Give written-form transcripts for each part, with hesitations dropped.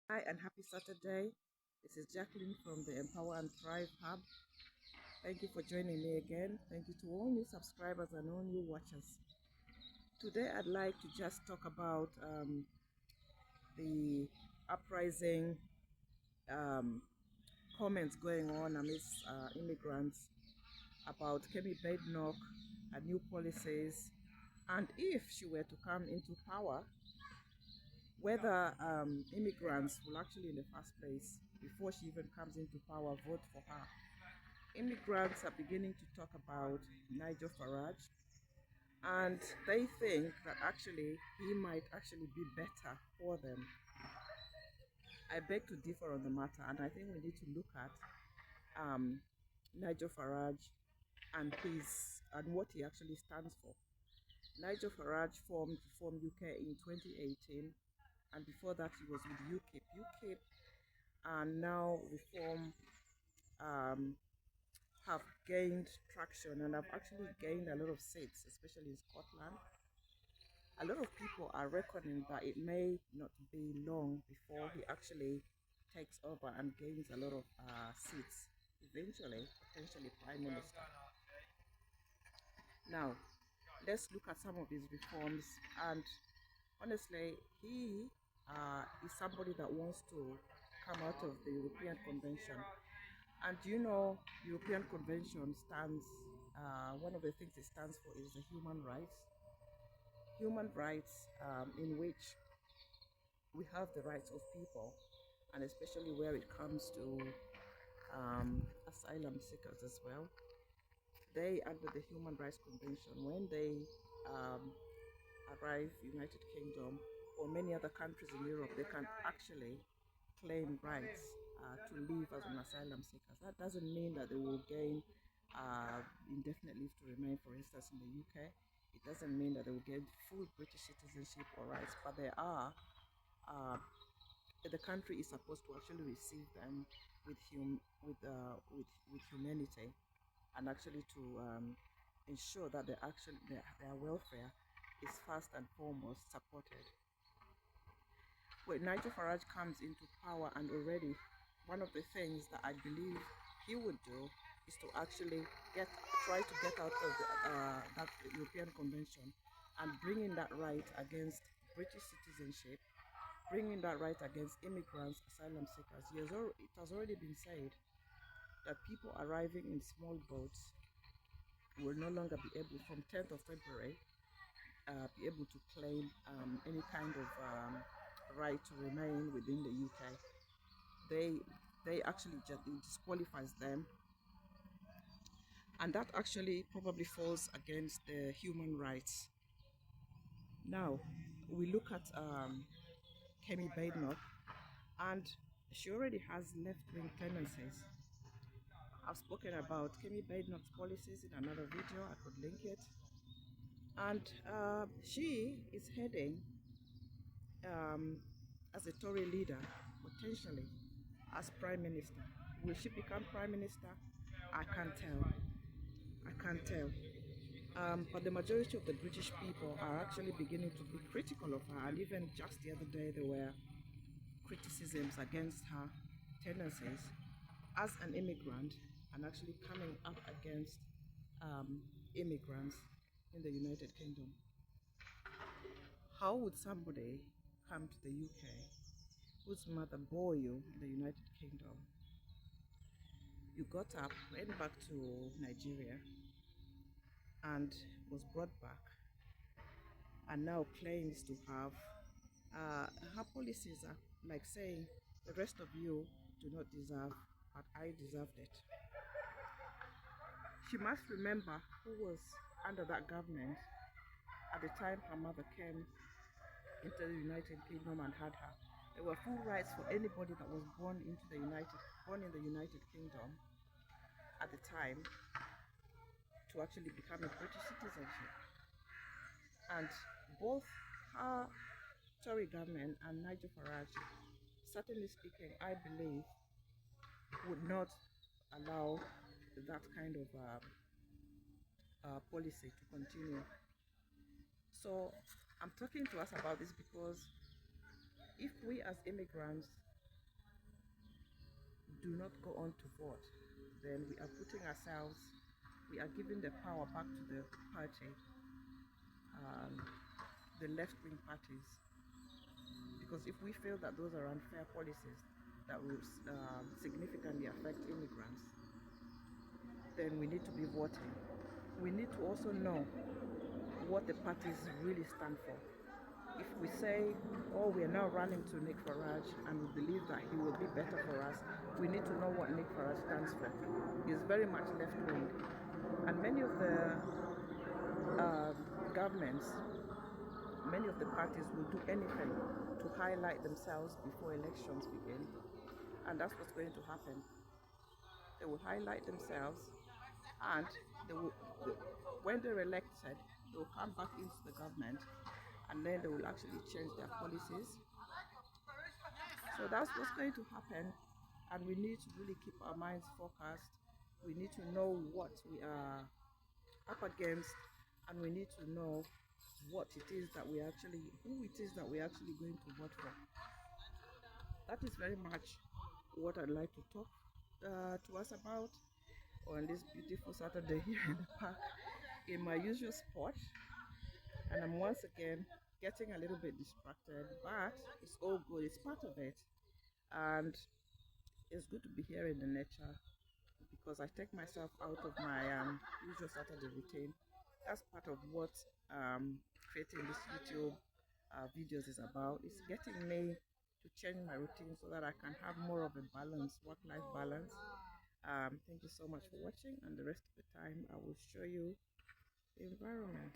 Hi and happy Saturday. This is Jacqueline from the Empower and Thrive Hub. Thank you for joining me again. Thank you to all new subscribers and all new watchers. Today I'd like to just talk about the uprising um, comments going on amidst immigrants about Kemi Badenoch, her new policies, and if she were to come into power, whether immigrants will actually in the first place, before she even comes into power, vote for her. Immigrants are beginning to talk about Nigel Farage, and they think that actually he might actually be better for them. I beg to differ on the matter, and I think we need to look at um, Nigel Farage and his and what he actually stands for. Nigel Farage formed UK in 2018, and before that he was with UKIP. UKIP and now Reform um, have gained traction and have actually gained a lot of seats, especially in Scotland. A lot of people are reckoning that it may not be long before he actually takes over and gains a lot of seats, eventually, potentially Prime Minister. Now, let's look at some of his reforms. And honestly, he is somebody that wants to come out of the European Convention. And you know, European Convention stands, one of the things it stands for is the human rights. Human rights in which we have the rights of people, and especially where it comes to asylum seekers as well. They, under the Human Rights Convention, when they um, arrive United Kingdom or many other countries in Europe, they can actually claim rights to live as an asylum seeker. That doesn't mean that they will gain indefinite leave to remain, for instance, in the UK. It doesn't mean that they will get full British citizenship or rights, but they are. Uh, the country is supposed to actually receive them with humanity, and actually to ensure that their welfare is first and foremost supported. When Nigel Farage comes into power, and already one of the things that I believe he would do is to actually try to get out of that European Convention and bring in that right against British citizenship, bringing that right against immigrants, asylum seekers. It has already been said that people arriving in small boats will no longer be able, from 10th of February, be able to claim any kind of right to remain within the UK. They they actually just it disqualifies them, and that actually probably falls against the human rights. Now we look at Kemi Badenoch, and she already has left-wing tendencies. I've spoken about Kemi Badenoch's policies in another video. I could link it, and she is heading um, as a Tory leader, potentially as Prime Minister. Will she become Prime Minister? I can't tell. I can't tell. But the majority of the British people are actually beginning to be critical of her, and even just the other day there were criticisms against her tendencies as an immigrant and actually coming up against immigrants in the United Kingdom. How would somebody come to the UK whose mother bore you in the United Kingdom? You got up, went back to Nigeria, and was brought back, and now claims to have her policies are like saying the rest of you do not deserve, but I deserved it. She must remember who was under that government at the time her mother came into the United Kingdom and had her. There were full rights for anybody that was born in the United Kingdom at the time to actually become a British citizenship. And both her Tory government and Nigel Farage, certainly speaking, I believe, would not allow that kind of policy to continue. So I'm talking to us about this because if we as immigrants do not go on to vote, then we are putting ourselves, we are giving the power back to the party, the left-wing parties. Because if we feel that those are unfair policies that will significantly affect immigrants, then we need to be voting. We need to also know what the parties really stand for. If we say, oh, we are now running to Nick Farage and we believe that he will be better for us, we need to know what Nick Farage stands for. He's very much left-wing. And many of the governments, many of the parties will do anything to highlight themselves before elections begin. And that's what's going to happen. They will highlight themselves, and they will, when they're elected, they will come back into the government, and then they will actually change their policies. So that's what's going to happen, and we need to really keep our minds focused. We need to know what we are up against, and we need to know what it is that we actually, who it is that we're actually going to vote for. That is very much what I'd like to talk to us about on this beautiful Saturday here in the park in my usual spot. And I'm once again getting a little bit distracted, but it's all good. It's part of it, and it's good to be here in the nature because I take myself out of my usual Saturday routine. That's part of what creating this YouTube videos is about. It's getting me to change my routine so that I can have more of a balance, work-life balance. Thank you so much for watching, and the rest of the time I will show you the environment.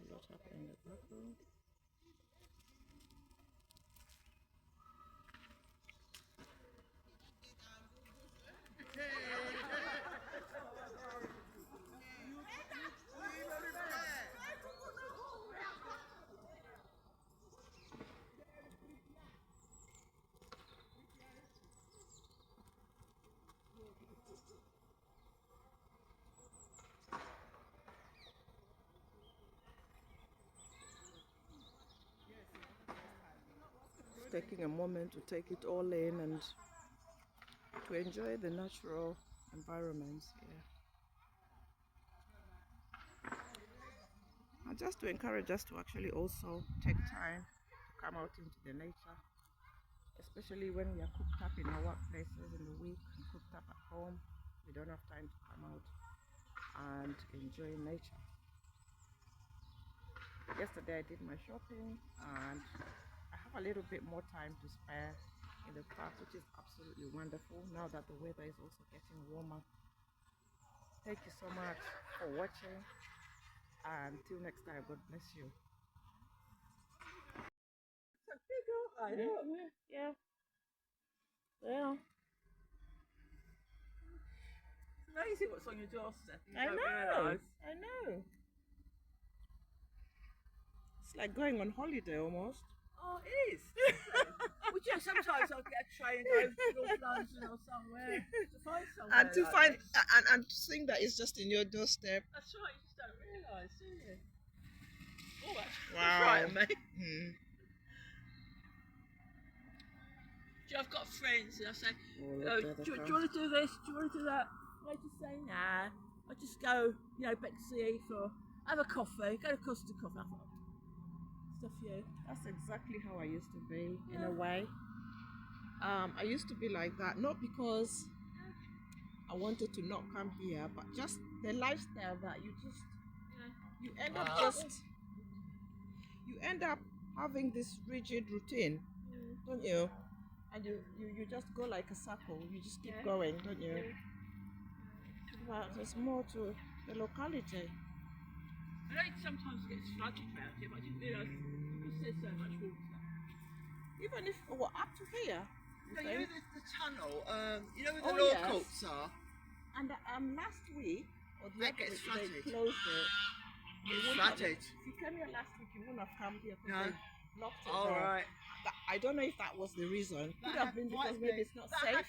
What's happening in the background. Taking a moment to take it all in and to enjoy the natural environments here. And just to encourage us to actually also take time to come out into the nature, especially when we are cooped up in our workplaces in the week and cooped up at home. We don't have time to come out and enjoy nature. Yesterday I did my shopping, and I have a little bit more time to spare in the park, which is absolutely wonderful now that the weather is also getting warmer. Thank you so much for watching, and until next time, God bless you. It's a big old item. Yeah. Well, it's amazing what's on your doorstep. I know. I know. It's like going on holiday almost. Oh, it is. Well, yeah, sometimes I'll get a train and go to North London or somewhere to find somewhere. And to like find this. and seeing that it's just in your doorstep. That's right. You just don't realise, do you? Oh, that's Wow. right, mate. Hmm. I've got friends, and I say, Oh, do you want to do this? Do you want to do that? I just say, nah. I just go, Bexley for have a coffee, go to Costa Coffee. I thought, stuff you. That's exactly how I used to be, in a way. I used to be like that, not because I wanted to not come here, but just the lifestyle that you end up you end up having this rigid routine, don't you? And you just go like a circle. You just keep going, don't you? But there's more to the locality. I know it sometimes gets sluggish out here, but I didn't realise because there's so much water. Even if we're up to here. No, you know the tunnel, where the law yes. courts are? And last week, or the That other gets week, they flooded. closed it. It's flooded. If you came here last week, you wouldn't have come here because No. they blocked it. All right. I don't know if that was the reason. Could have been because maybe it's not that safe.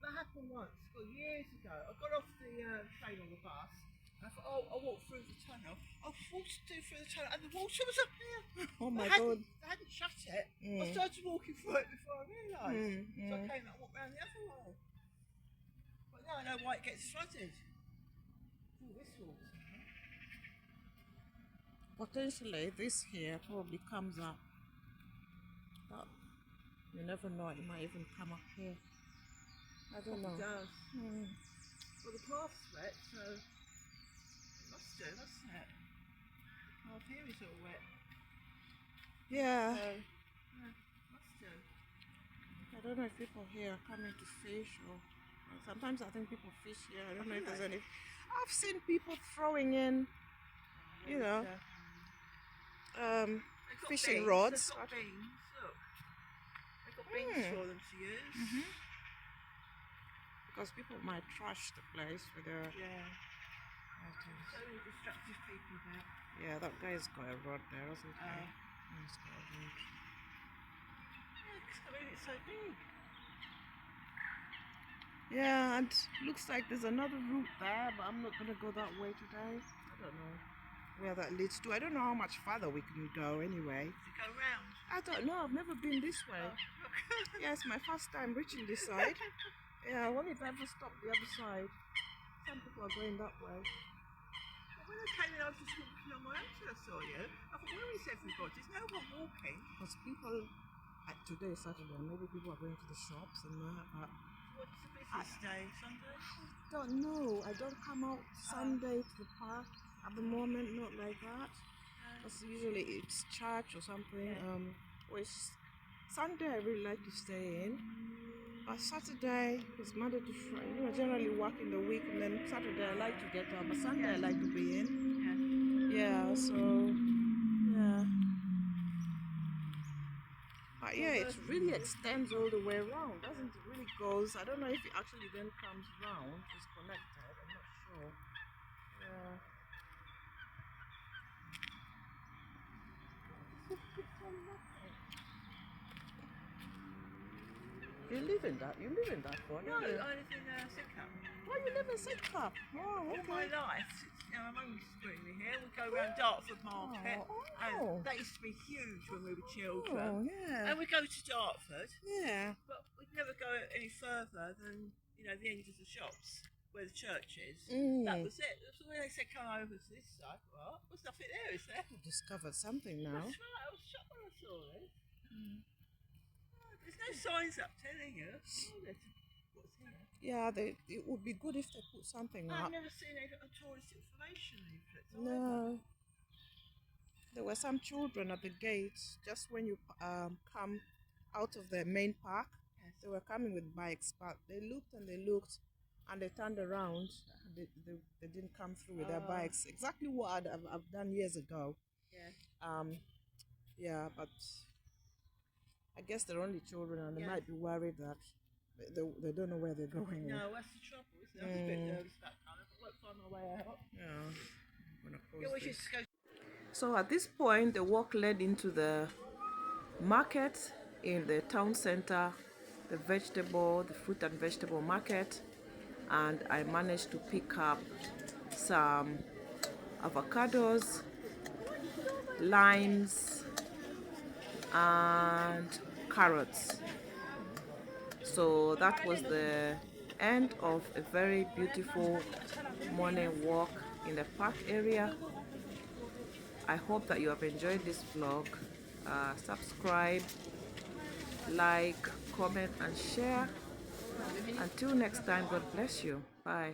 That happened once, years ago. I got off the train on the bus. I thought, I walked through the tunnel. I walked through the tunnel and the water was up here. Oh my God. God. I hadn't shut it. I started walking through it before I realised. So I came and walked round the other way. But now I know why it gets flooded. Oh, this water. Potentially, this here probably comes up. But you never know, it might even come up here. I don't know. It does. Well, the path's wet, so it must do, mustn't it? The path here is all wet. Yeah. So, yeah, must do. I don't know if people here are coming to fish or sometimes I think people fish here. I don't know if there's any. I've seen people throwing in, you know, fishing rods. They've got beans, look. They've got beans for them to use. Because people might trash the place with their. Yeah. So many distractive people about. Yeah, that guy's got a rod there, hasn't he? Yeah, He's got a rod. because I mean, it's so big. Yeah, and looks like there's another route there, but I'm not gonna go that way today. I don't know where that leads to. I don't know how much farther we can go anyway. To go round. I don't know, I've never been this way. Yeah, it's my first time reaching this side. Yeah, I wonder if I ever stop the other side. Some people are going that way. Well, when I came in, I was just walking on my own till I saw you. I thought, where is everybody? There's no one walking. Because people, today is Saturday, maybe people are going to the shops and that. What's the business day? Sunday? I don't know. I don't come out Sunday to the park at the moment, not like that. Because usually it's church or something. Or it's Sunday I really like to stay in. But Saturday is Monday to Friday. You know, generally work in the week, and then Saturday I like to get out. But Sunday I like to be in. Yeah, so yeah. But yeah, it really extends all the way around, doesn't it? Really goes. I don't know if it actually then comes round. It's connected. I'm not sure. Yeah. You live in that? You live in that one? No, I live in Sidcup. Oh, you live in Sidcup? Oh, All my okay. life, my mum used to bring me here. We'd go around Dartford Market. Oh. And that used to be huge when we were children. Oh, yeah. And we'd go to Dartford, Yeah. but we'd never go any further than, you know, the end of the shops where the church is. That was it. So when they said come over to this side, what? There's nothing there, is there? You've discovered something now. That's right, I was shocked when I saw it. There's no signs up telling you. What's here? Yeah, it would be good if they put something I've up. never seen a tourist information leaflet. No. There were some children at the gate just when you come out of the main park. Yes. They were coming with bikes, but they looked and they turned around. They didn't come through with their bikes. Exactly what I've done years ago. Yeah. Yeah, but I guess they're only children and they might be worried that they don't know where they're going. No, that's the trouble, isn't it? I was a bit nervous that time. I won't find my way out. Yeah. I'm gonna Yeah, we pause should this. just go. So at this point, the walk led into the market in the town center, the fruit and vegetable market, and I managed to pick up some avocados, limes, and carrots. So that was the end of a very beautiful morning walk in the park area. I hope that you have enjoyed this vlog. Subscribe, like, comment and share. Until next time, God bless you. Bye.